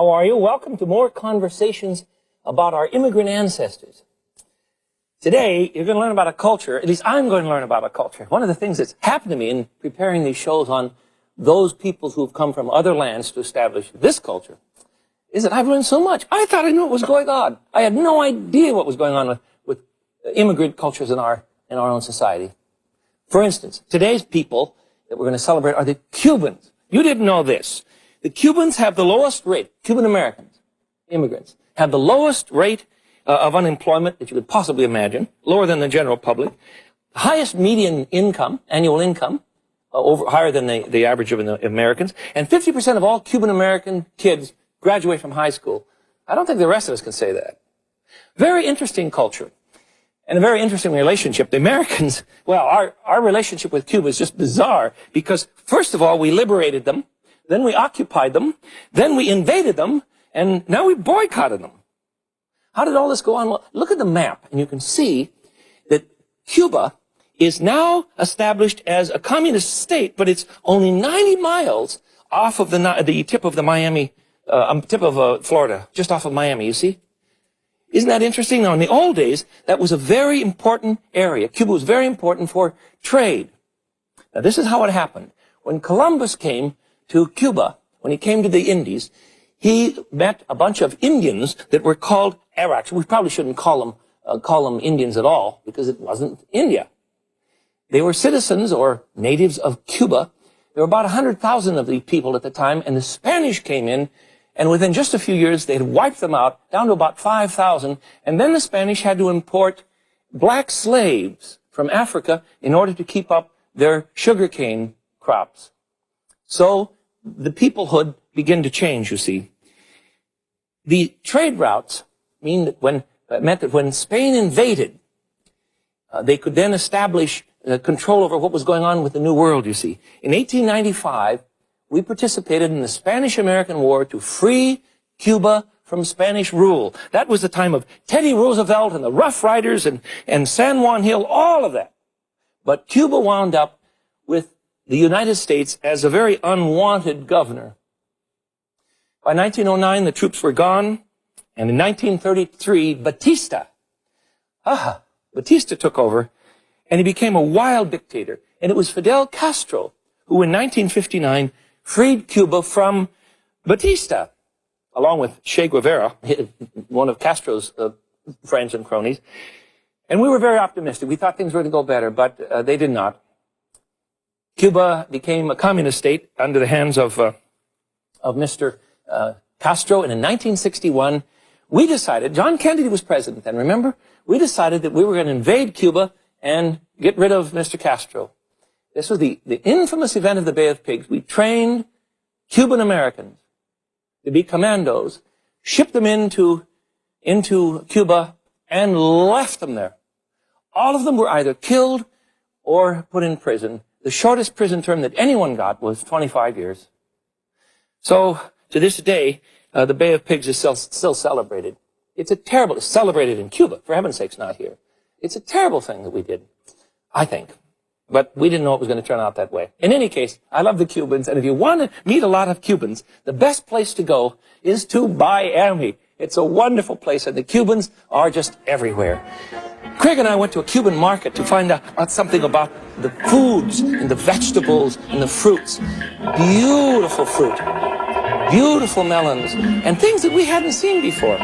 How are you? Welcome to more conversations about our immigrant ancestors. Today, you're going to learn about a culture, at least I'm going to learn about a culture. One of the things that's happened to me in preparing these shows on those peoples who've come from other lands to establish this culture is that I've learned so much. I thought I knew what was going on. I had no idea what was going on with immigrant cultures in our own society. For instance, today's people that we're going to celebrate are the Cubans. You didn't know this. The Cubans have the lowest rate, Cuban Americans, immigrants, have the lowest rate of unemployment that you could possibly imagine, lower than the general public, highest median income, annual income, higher than the average of the Americans, and 50% of all Cuban American kids graduate from high school. I don't think the rest of us can say that. Very interesting culture. And a very interesting relationship. The Americans, well, our relationship with Cuba is just bizarre because, first of all, we liberated them, then we occupied them, then we invaded them, and now we boycotted them. How did all this go on? Well, look at the map, and you can see that Cuba is now established as a communist state, but it's only 90 miles off of the tip of the Miami, tip of Florida, just off of Miami, you see? Isn't that interesting? Now, in the old days, that was a very important area. Cuba was very important for trade. Now, this is how it happened. When Columbus came to Cuba, when he came to the Indies, he met a bunch of Indians that were called Araks. We probably shouldn't call them Indians at all, because it wasn't India. They were citizens or natives of Cuba. There were about 100,000 of these people at the time, and the Spanish came in, and within just a few years, they had wiped them out, down to about 5,000, and then the Spanish had to import black slaves from Africa in order to keep up their sugarcane crops. So the peoplehood began to change, you see. The trade routes meant that when Spain invaded, they could then establish control over what was going on with the New World, you see. In 1895, we participated in the Spanish-American War to free Cuba from Spanish rule. That was the time of Teddy Roosevelt and the Rough Riders and San Juan Hill, all of that. But Cuba wound up with the United States as a very unwanted governor. By 1909, the troops were gone, and in 1933, Batista took over, and he became a wild dictator. And it was Fidel Castro who, in 1959, freed Cuba from Batista, along with Che Guevara, one of Castro's friends and cronies. And we were very optimistic. We thought things were going to go better, but they did not. Cuba became a communist state under the hands of Mr. Castro, and in 1961, we decided, John Kennedy was president then, remember? We decided that we were going to invade Cuba and get rid of Mr. Castro. This was the infamous event of the Bay of Pigs. We trained Cuban Americans to be commandos, shipped them into Cuba, and left them there. All of them were either killed or put in prison. The shortest prison term that anyone got was 25 years. So, to this day, the Bay of Pigs is still celebrated. It's celebrated in Cuba, for heaven's sakes, not here. It's a terrible thing that we did, I think. But we didn't know it was going to turn out that way. In any case, I love the Cubans, and if you want to meet a lot of Cubans, the best place to go is to Miami. It's a wonderful place, and the Cubans are just everywhere. Craig and I went to a Cuban market to find out something about the foods and the vegetables and the fruits. Beautiful fruit, beautiful melons, and things that we hadn't seen before.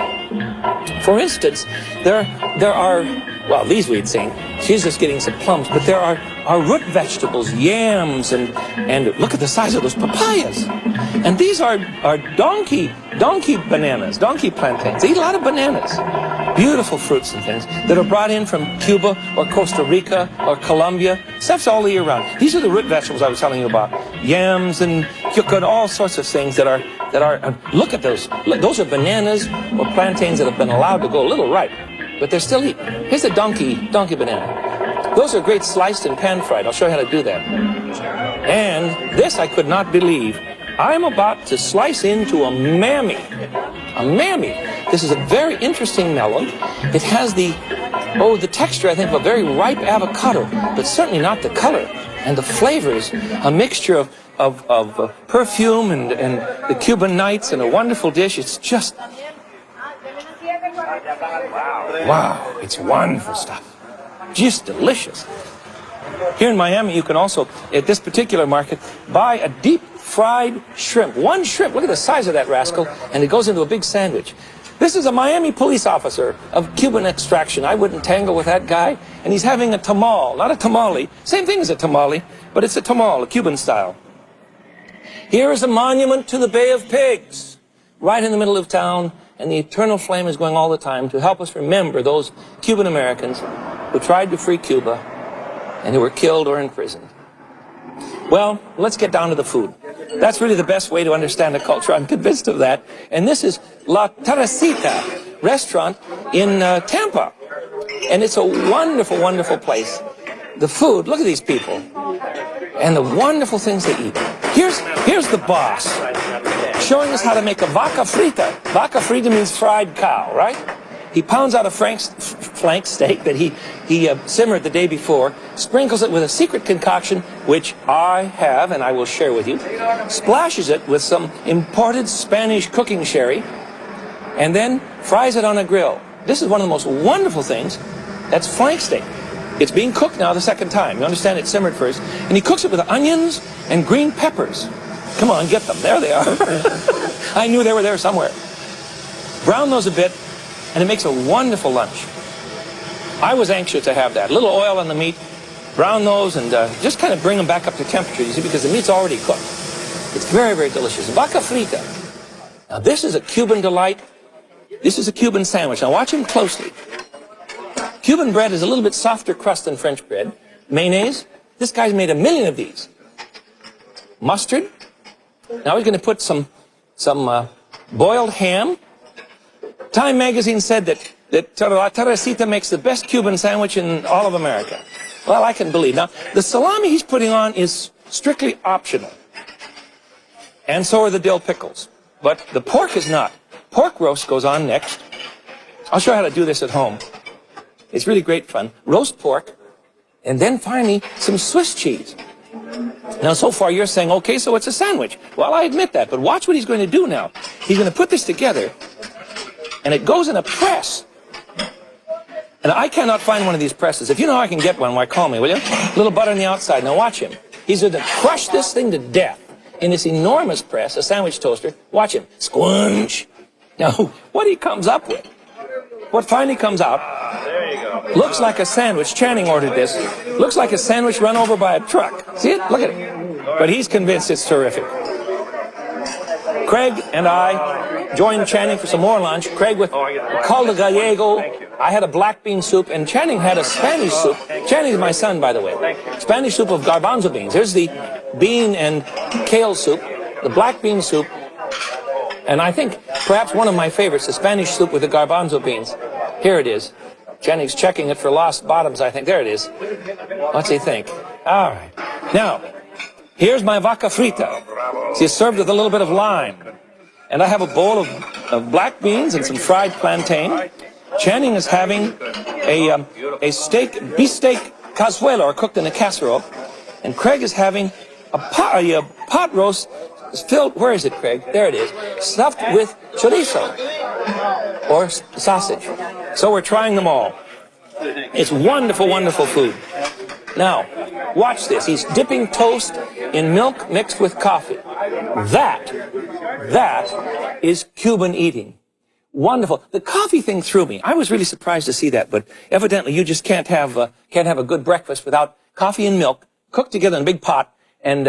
For instance, there are, well, these we'd seen. She's just getting some plums, but there are root vegetables, yams, and look at the size of those papayas. And these are donkey bananas, donkey plantains. They eat a lot of bananas. Beautiful fruits and things that are brought in from Cuba or Costa Rica or Colombia. Stuff's all year round. These are the root vegetables I was telling you about. Yams and yucca and all sorts of things that are, look at those. Those are bananas or plantains that have been allowed to go a little ripe, but they're still eaten. Here's a donkey banana. Those are great sliced and pan-fried. I'll show you how to do that. And this I could not believe. I'm about to slice into a mammy. A mammy. This is a very interesting melon. It has the texture, I think, of a very ripe avocado, but certainly not the color. And the flavor is a mixture of of perfume and the Cuban nights and a wonderful dish. It's just, wow, it's wonderful stuff. Just delicious. Here in Miami, you can also, at this particular market, buy a deep fried shrimp. One shrimp, look at the size of that rascal, and it goes into a big sandwich. This is a Miami police officer of Cuban extraction. I wouldn't tangle with that guy. And he's having a tamal, not a tamale. Same thing as a tamale, but it's a tamal, a Cuban style. Here is a monument to the Bay of Pigs, right in the middle of town, and the eternal flame is going all the time to help us remember those Cuban Americans who tried to free Cuba and who were killed or imprisoned. Well, let's get down to the food. That's really the best way to understand the culture. I'm convinced of that. And this is La Teresita restaurant in Tampa. And it's a wonderful, wonderful place. The food, look at these people. And the wonderful things they eat. Here's the boss showing us how to make a vaca frita. Vaca frita means fried cow, right? He pounds out a flank steak that he simmered the day before, sprinkles it with a secret concoction, which I have and I will share with you, splashes it with some imported Spanish cooking sherry, and then fries it on a grill. This is one of the most wonderful things. That's flank steak. It's being cooked now the second time. You understand, it simmered first. And he cooks it with onions and green peppers. Come on, get them. There they are. I knew they were there somewhere. Brown those a bit, and it makes a wonderful lunch. I was anxious to have that. A little oil on the meat, brown those, and just kind of bring them back up to temperature, you see, because the meat's already cooked. It's very, very delicious. Vaca frita. Now, this is a Cuban delight. This is a Cuban sandwich. Now, watch him closely. Cuban bread is a little bit softer crust than French bread. Mayonnaise. This guy's made 1 million of these. Mustard. Now he's going to put some boiled ham. Time magazine said that La Teresita makes the best Cuban sandwich in all of America. Well, I can believe. Now, the salami he's putting on is strictly optional. And so are the dill pickles. But the pork is not. Pork roast goes on next. I'll show you how to do this at home. It's really great fun. Roast pork, and then finally some Swiss cheese. Now, so far you're saying, okay, so it's a sandwich. Well, I admit that, but watch what he's going to do now. He's going to put this together, and it goes in a press. And I cannot find one of these presses. If you know how I can get one, why call me, will you? A little butter on the outside. Now watch him. He's going to crush this thing to death in this enormous press, a sandwich toaster. Watch him. Squunch. Now, what he comes up with, what finally comes out, There you go. looks like a sandwich. Channing ordered this. Looks like a sandwich run over by a truck. See it? Look at it. But he's convinced it's terrific. Craig and I joined Channing for some more lunch. Craig with caldo gallego. I had a black bean soup, and Channing had a Spanish soup. Channing's my son, by the way. Spanish soup of garbanzo beans. Here's the bean and kale soup, the black bean soup, and I think perhaps one of my favorites, the Spanish soup with the garbanzo beans. Here it is. Channing's checking it for lost bottoms, I think. There it is. What's he think? All right. Now, here's my vaca frita. She's served with a little bit of lime. And I have a bowl of black beans and some fried plantain. Channing is having a beef steak cazuela, or cooked in a casserole. And Craig is having a pot roast filled, where is it, Craig? There it is. Stuffed with chorizo, or sausage. So we're trying them all. It's wonderful, wonderful food. Now, watch this. He's dipping toast in milk mixed with coffee. That is Cuban eating. Wonderful. The coffee thing threw me. I was really surprised to see that, but evidently you just can't have a good breakfast without coffee and milk cooked together in a big pot and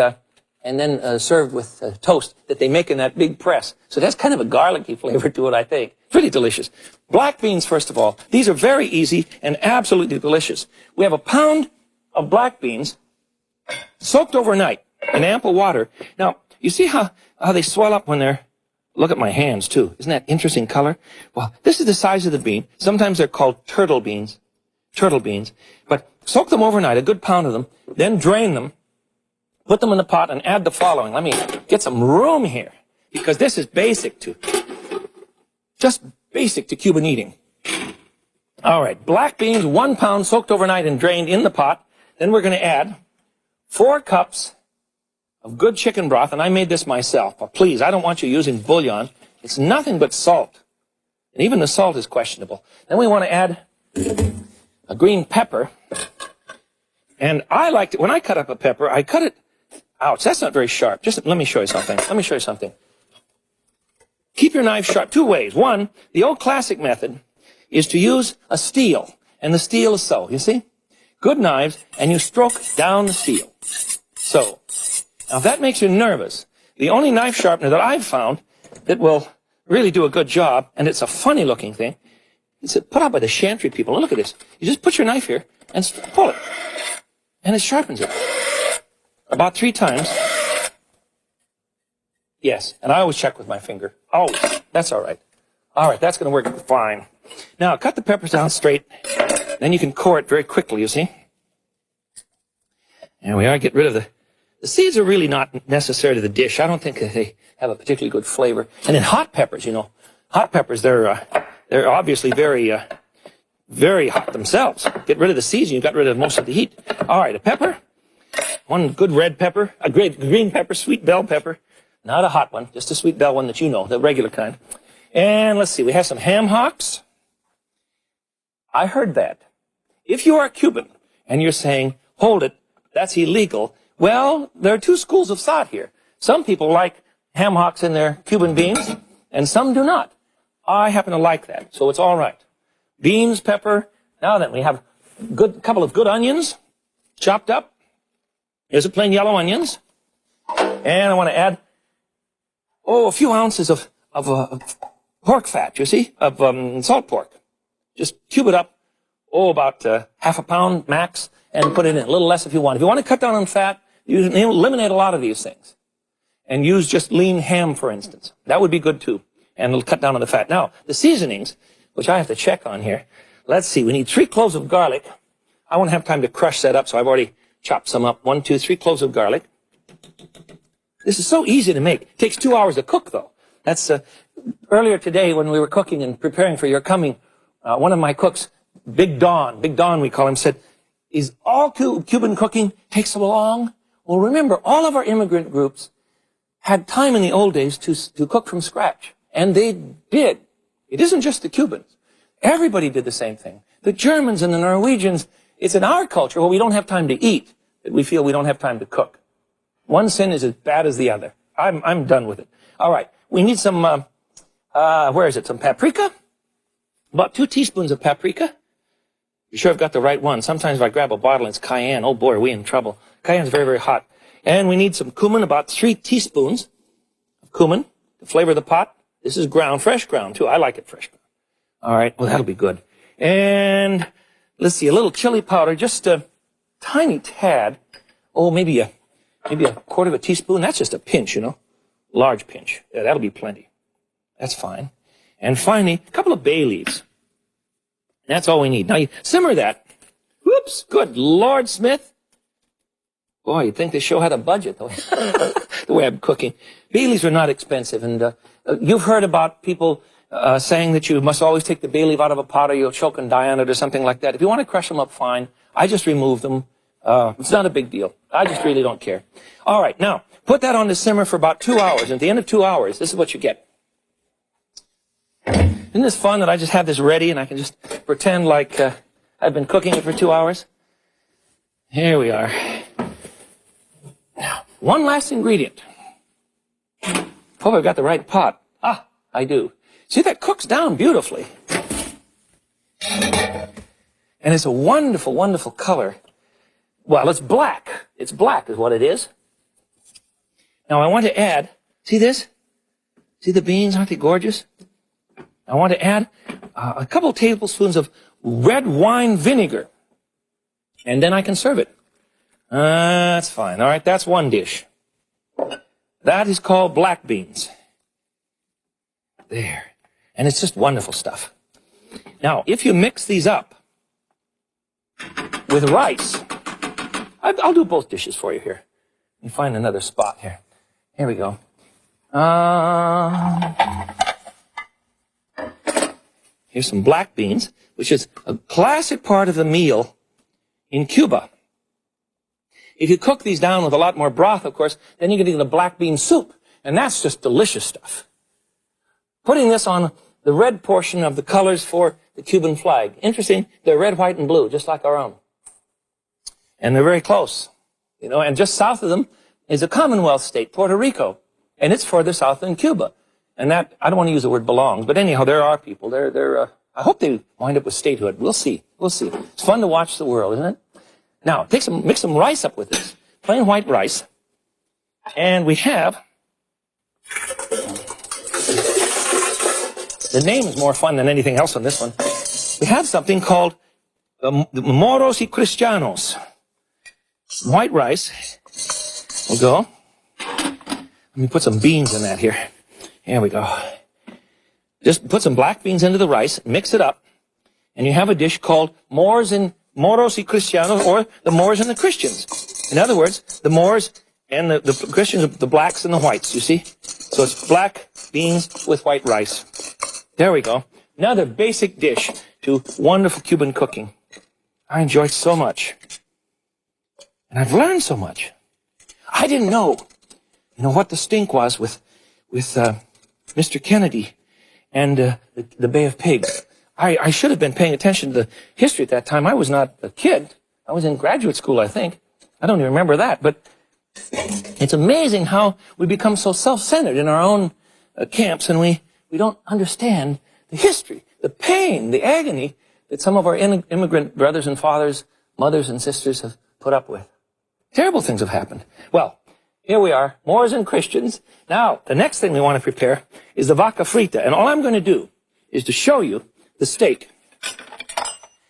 then served with toast that they make in that big press. So that's kind of a garlicky flavor to it, I think. Pretty delicious. Black beans, first of all. These are very easy and absolutely delicious. We have a pound of black beans soaked overnight in ample water. Now, you see how they swell up when they're... Look at my hands, too. Isn't that interesting color? Well, this is the size of the bean. Sometimes they're called turtle beans. Turtle beans. But soak them overnight, a good pound of them, then drain them, put them in the pot, and add the following. Let me get some room here, because this is just basic to Cuban eating. All right, black beans, 1 pound, soaked overnight and drained in the pot. Then we're going to add 4 cups of good chicken broth, and I made this myself. But please, I don't want you using bouillon. It's nothing but salt. And even the salt is questionable. Then we want to add a green pepper. And I like to, when I cut up a pepper, I cut it, ouch, that's not very sharp. Just let me show you something. Let me show you something. Keep your knife sharp two ways. One, the old classic method is to use a steel. And the steel is so, you see? Good knives, and you stroke down the steel. So, now if that makes you nervous, the only knife sharpener that I've found that will really do a good job, and it's a funny looking thing, it's put out by the Chantry people. Look at this. You just put your knife here and pull it. And it sharpens it. About 3 times. Yes, and I always check with my finger. Always. That's all right. All right, that's going to work fine. Now, cut the peppers down straight. Then you can core it very quickly, you see. There we are. Get rid of the seeds are really not necessary to the dish. I don't think they have a particularly good flavor. And then hot peppers, you know. Hot peppers, they're obviously very hot themselves. Get rid of the seeds and you've got rid of most of the heat. All right, a pepper. One good red pepper. A great green pepper, sweet bell pepper. Not a hot one, just a sweet bell one that you know, the regular kind. And let's see, we have some ham hocks. I heard that. If you are a Cuban and you're saying, hold it, that's illegal, well, there are 2 schools of thought here. Some people like ham hocks in their Cuban beans, and some do not. I happen to like that, so it's all right. Beans, pepper. Now then, we have a couple of good onions, chopped up. Here's a plain yellow onions. And I want to add, a few ounces of pork fat, you see, of salt pork. Just cube it up, about half a pound max, and put it in. A little less if you want. If you want to cut down on fat, you eliminate a lot of these things. And use just lean ham, for instance. That would be good, too. And it'll cut down on the fat. Now, the seasonings, which I have to check on here. Let's see. We need 3 cloves of garlic. I won't have time to crush that up, so I've already chopped some up. 1, 2, 3 cloves of garlic. This is so easy to make. It takes 2 hours to cook, though. That's earlier today when we were cooking and preparing for your coming, one of my cooks, Big Don we call him, said, is all Cuban cooking takes so long? Well, remember, all of our immigrant groups had time in the old days to cook from scratch. And they did. It isn't just the Cubans. Everybody did the same thing. The Germans and the Norwegians, it's in our culture where we don't have time to eat that we feel we don't have time to cook. One sin is as bad as the other. I'm done with it. All right. We need some, where is it? Some paprika? About 2 teaspoons of paprika. You sure I've got the right one? Sometimes if I grab a bottle and it's cayenne, oh boy, are we in trouble. Cayenne's very, very hot. And we need some cumin, about 3 teaspoons of cumin to flavor the pot. This is ground, fresh ground too. I like it fresh ground. All right. Well, that'll be good. And let's see, a little chili powder, just a tiny tad. Maybe a quarter of a teaspoon. That's just a pinch, you know. Large pinch. Yeah, that'll be plenty. That's fine. And finally, a couple of bay leaves. That's all we need. Now you simmer that. Whoops, good Lord, Smith. Boy, you'd think the show had a budget, though, the way I'm cooking. Bay leaves are not expensive, and you've heard about people saying that you must always take the bay leaf out of a pot or you'll choke and die on it or something like that. If you want to crush them up, fine. I just remove them. It's not a big deal. I just really don't care. All right, now, put that on the simmer for about 2 hours. And at the end of 2 hours, this is what you get. Isn't this fun that I just have this ready and I can just pretend like I've been cooking it for 2 hours? Here we are. Now, one last ingredient. Hope I've got the right pot. Ah, I do. See, that cooks down beautifully. And it's a wonderful, wonderful color. Well, it's black. It's black is what it is. Now I want to add, see this? See the beans? Aren't they gorgeous? I want to add a couple tablespoons of red wine vinegar. And then I can serve it. That's fine. All right, that's one dish. That is called black beans. There. And it's just wonderful stuff. Now, if you mix these up with rice, I'll do both dishes for you here. Let me find another spot here. Here we go. Here's some black beans, which is a classic part of the meal in Cuba. If you cook these down with a lot more broth, of course, then you can get a black bean soup. And that's just delicious stuff. Putting this on the red portion of the colors for the Cuban flag. Interesting, they're red, white, and blue, just like our own. And they're very close. And just south of them is a Commonwealth state, Puerto Rico. And it's further south than Cuba. And that, I don't want to use the word belongs, but anyhow, there are people. I hope they wind up with statehood. We'll see. We'll see. It's fun to watch the world, isn't it? Now, mix some rice up with this. Plain white rice. And we have, the name is more fun than anything else on this one. We have something called the Moros y Cristianos. White rice. We'll go. Let me put some beans in that here. Here we go. Just put some black beans into the rice, mix it up, and you have a dish called Moros y Cristianos, or the Moors and the Christians. In other words, the Moors and the Christians, the blacks and the whites, you see? So it's black beans with white rice. There we go. Another basic dish to wonderful Cuban cooking. I enjoy it so much. And I've learned so much. I didn't know, what the stink was with Mr. Kennedy and the Bay of Pigs. I should have been paying attention to the history at that time. I was not a kid. I was in graduate school, I think. I don't even remember that. But it's amazing how we become so self-centered in our own camps, and we don't understand the history, the pain, the agony that some of our immigrant brothers and fathers, mothers and sisters have put up with. Terrible things have happened. Well, here we are, Moors and Christians. Now, the next thing we want to prepare is the vaca frita. And all I'm going to do is to show you the steak.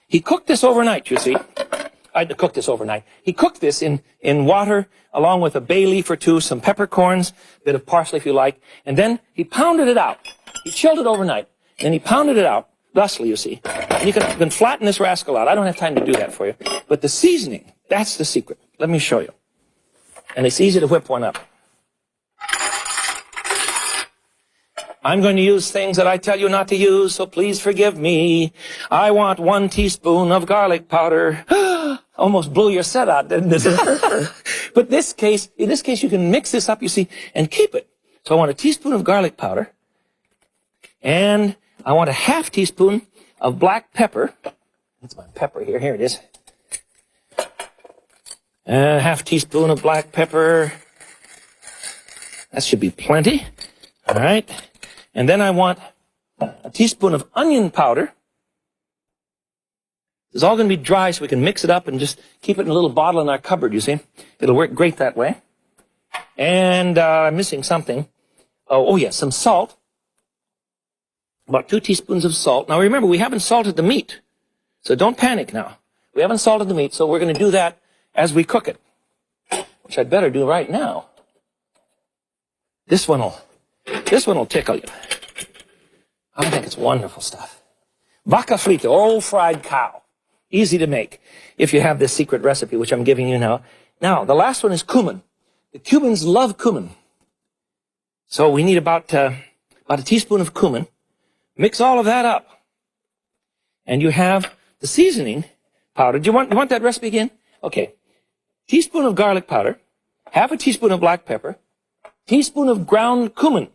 He cooked this overnight, you see. I had to cook this overnight. He cooked this in water, along with a bay leaf or two, some peppercorns, a bit of parsley if you like, and then he pounded it out. He chilled it overnight, and then he pounded it out, thusly, you see. And you can flatten this rascal out. I don't have time to do that for you. But the seasoning, that's the secret. Let me show you. And it's easy to whip one up. I'm going to use things that I tell you not to use, so please forgive me. I want 1 teaspoon of garlic powder. Almost blew your set out, didn't it? But in this case, you can mix this up, you see, and keep it. So I want a teaspoon of garlic powder. And I want a ½ teaspoon of black pepper. That's my pepper here. Here it is. A ½ teaspoon of black pepper. That should be plenty. All right. And then I want a teaspoon of onion powder. It's all going to be dry, so we can mix it up and just keep it in a little bottle in our cupboard, you see. It'll work great that way. And I'm missing something. Oh, yes, some salt. About 2 teaspoons of salt. Now, remember, we haven't salted the meat. So don't panic now. We haven't salted the meat, so we're going to do that as we cook it, which I'd better do right now. This one will tickle you. I think it's wonderful stuff. Vaca frita, old fried cow. Easy to make if you have this secret recipe, which I'm giving you now. Now, the last one is cumin. The Cubans love cumin. So we need about a teaspoon of cumin. Mix all of that up. And you have the seasoning powder. Do you want that recipe again? Okay. Teaspoon of garlic powder. ½ teaspoon of black pepper. Teaspoon of ground cumin.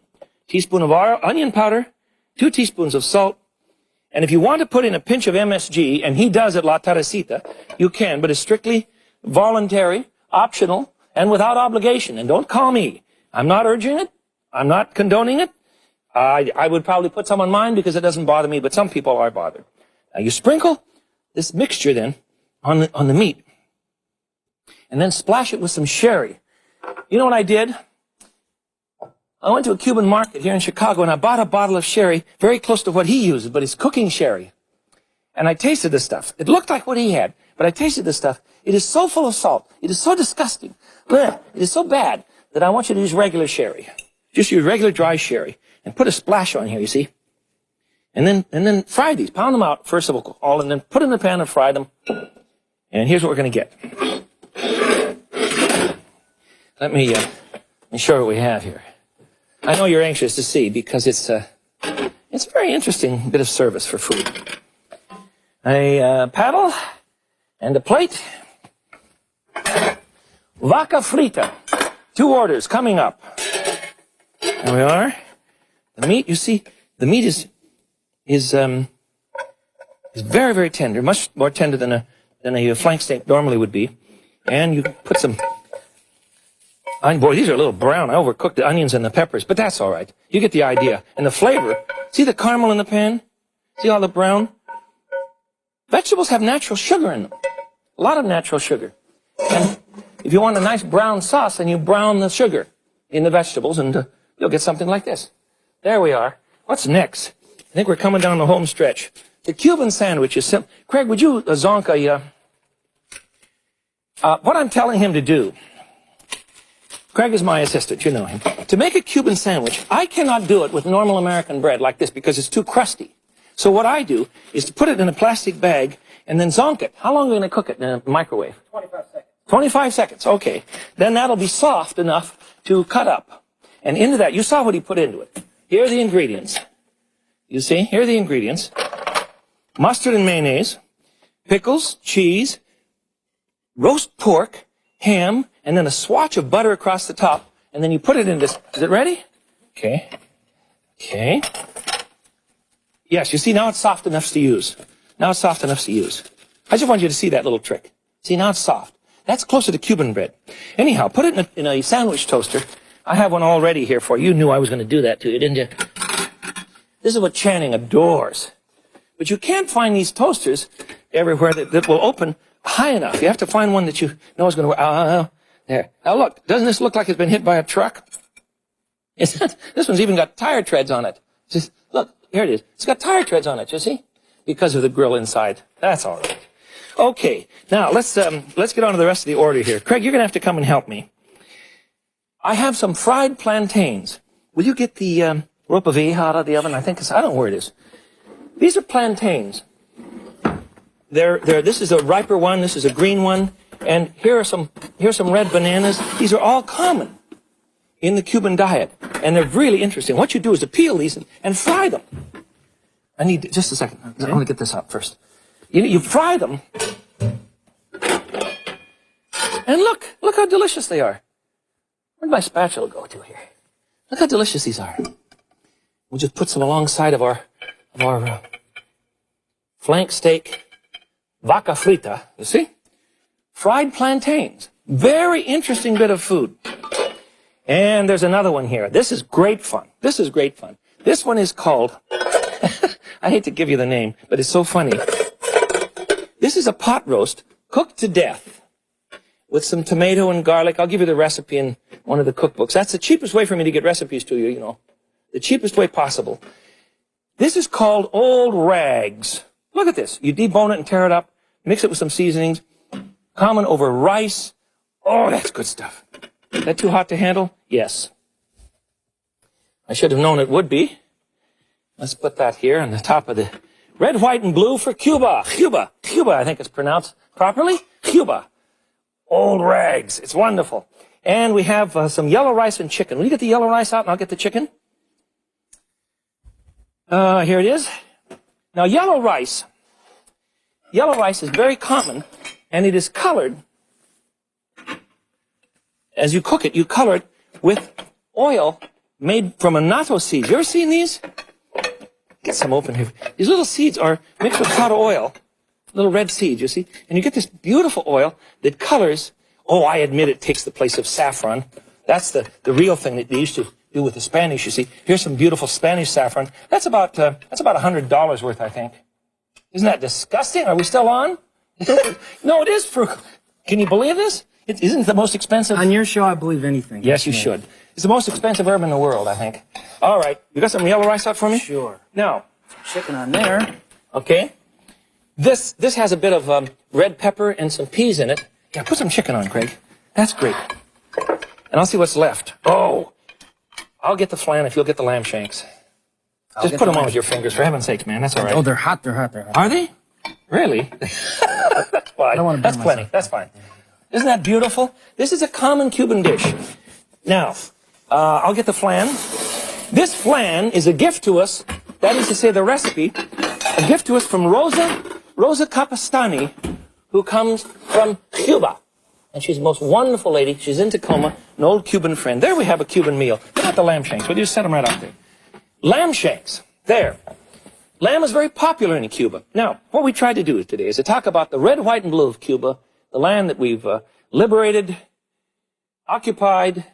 Teaspoon of onion powder. 2 teaspoons of salt. And if you want to put in a pinch of MSG, and he does at La Teresita, you can, but it's strictly voluntary, optional, and without obligation. And don't call me. I'm not urging it. I'm not condoning it. I would probably put some on mine because it doesn't bother me, but some people are bothered. Now you sprinkle this mixture then on the meat, and then splash it with some sherry. You know what I did? I went to a Cuban market here in Chicago, and I bought a bottle of sherry very close to what he uses, but it's cooking sherry. And I tasted this stuff. It looked like what he had, but I tasted this stuff. It is so full of salt. It is so disgusting. Blech. It is so bad that I want you to use regular sherry. Just use regular dry sherry. And put a splash on here, you see. And then fry these. Pound them out, first of all, and then put them in the pan and fry them. And here's what we're going to get. Let me show you what we have here. I know you're anxious to see because it's a very interesting bit of service for food. A paddle and a plate. Vaca frita. 2 orders coming up. There we are. The meat, you see, the meat is very, very tender, much more tender than a flank steak normally would be. And you put some, boy, these are a little brown. I overcooked the onions and the peppers, but that's all right. You get the idea. And the flavor, see the caramel in the pan? See all the brown? Vegetables have natural sugar in them. A lot of natural sugar. And if you want a nice brown sauce, then you brown the sugar in the vegetables, and you'll get something like this. There we are. What's next? I think we're coming down the home stretch. The Cuban sandwich is simple. Craig, would you zonka what I'm telling him to do? Craig is my assistant, you know him. To make a Cuban sandwich, I cannot do it with normal American bread like this because it's too crusty. So what I do is to put it in a plastic bag and then zonk it. How long are we going to cook it in a microwave? 25 seconds. 25 seconds, okay. Then that'll be soft enough to cut up. And into that, you saw what he put into it. Here are the ingredients. You see, here are the ingredients. Mustard and mayonnaise, pickles, cheese, roast pork, ham, and then a swatch of butter across the top. And then you put it in this. Is it ready? Okay. Okay. Yes, you see, now it's soft enough to use. Now it's soft enough to use. I just want you to see that little trick. See, now it's soft. That's closer to Cuban bread. Anyhow, put it in a sandwich toaster. I have one all ready here for you. You knew I was going to do that to you, didn't you? This is what Channing adores. But you can't find these toasters everywhere that will open high enough. You have to find one that you know is going to... there. Now look, doesn't this look like it's been hit by a truck? This one's even got tire treads on it. Just look, here it is. It's got tire treads on it, you see? Because of the grill inside. That's all right. Okay, now let's get on to the rest of the order here. Craig, you're going to have to come and help me. I have some fried plantains. Will you get the ropa vieja out of the oven? I don't know where it is. These are plantains. This is a riper one. This is a green one. And here's some red bananas. These are all common in the Cuban diet. And they're really interesting. What you do is to peel these and fry them. I need just a second. Okay. I want to get this out first. You fry them. And look how delicious they are. Where'd my spatula go to here? Look how delicious these are. We'll just put some alongside of our flank steak, vaca frita, you see? Fried plantains. Very interesting bit of food. And there's another one here. This is great fun. This is great fun. This one is called, I hate to give you the name, but it's so funny. This is a pot roast cooked to death with some tomato and garlic. I'll give you the recipe in one of the cookbooks. That's the cheapest way for me to get recipes to you, you know. The cheapest way possible. This is called old rags. Look at this. You debone it and tear it up, mix it with some seasonings, common over rice. Oh, that's good stuff. Is that too hot to handle? Yes. I should have known it would be. Let's put that here on the top of the red, white, and blue for Cuba. Cuba, I think it's pronounced properly. Cuba. Old rags. It's wonderful. And we have some yellow rice and chicken. Will you get the yellow rice out and I'll get the chicken? Here it is. Now, yellow rice is very common, and it is colored. As you cook it, you color it with oil made from annatto seeds. You ever seen these? Get some open here. These little seeds are mixed with hot oil, little red seeds, you see? And you get this beautiful oil that colors. Oh, I admit it takes the place of saffron. That's the real thing that they used to do with the Spanish, you see. Here's some beautiful Spanish saffron. That's about $100 worth, I think. Isn't that disgusting? Are we still on? No, it is frugal. Can you believe this? It isn't the most expensive. On your show, I believe anything. Yes, you should. It's the most expensive herb in the world, I think. All right. You got some yellow rice out for me? Sure. Now, some chicken on there. Okay. This has a bit of red pepper and some peas in it. Yeah, put some chicken on, Craig. That's great. And I'll see what's left. Oh, I'll get the flan if you'll get the lamb shanks. Just put them on with your fingers, for heaven's sakes, man. That's all right. Oh, they're hot. Are they? Really? That's fine. I don't want to That's plenty. That's fine. Isn't that beautiful? This is a common Cuban dish. Now, I'll get the flan. This flan is a gift to us. That is to say, the recipe, a gift to us from Rosa Capastani, who comes from Cuba. And she's the most wonderful lady. She's in Tacoma, an old Cuban friend. There we have a Cuban meal. How about the lamb shanks? We'll just set them right out there. Lamb shanks. There. Lamb is very popular in Cuba. Now, what we tried to do today is to talk about the red, white, and blue of Cuba, the land that we've liberated, occupied,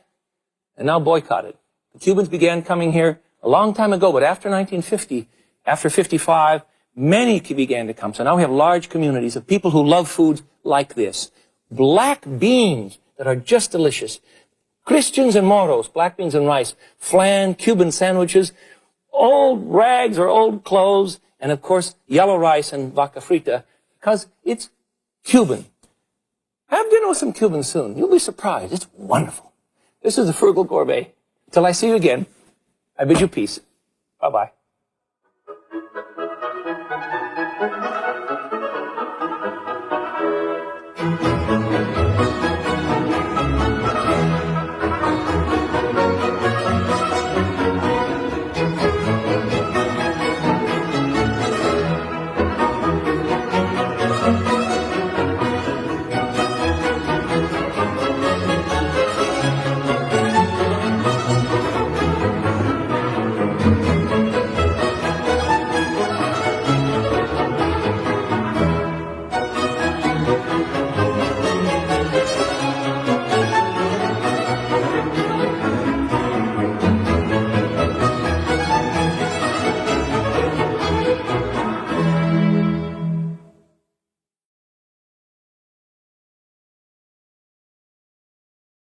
and now boycotted. The Cubans began coming here a long time ago, but after 1950, after 55, many began to come. So now we have large communities of people who love foods like this. Black beans that are just delicious. Christians and moros, black beans and rice. Flan, Cuban sandwiches, old rags or old clothes, and of course, yellow rice and vaca frita, because it's Cuban. Have dinner with some Cubans soon. You'll be surprised. It's wonderful. This is the Frugal Gourmet. Till I see you again, I bid you peace. Bye-bye.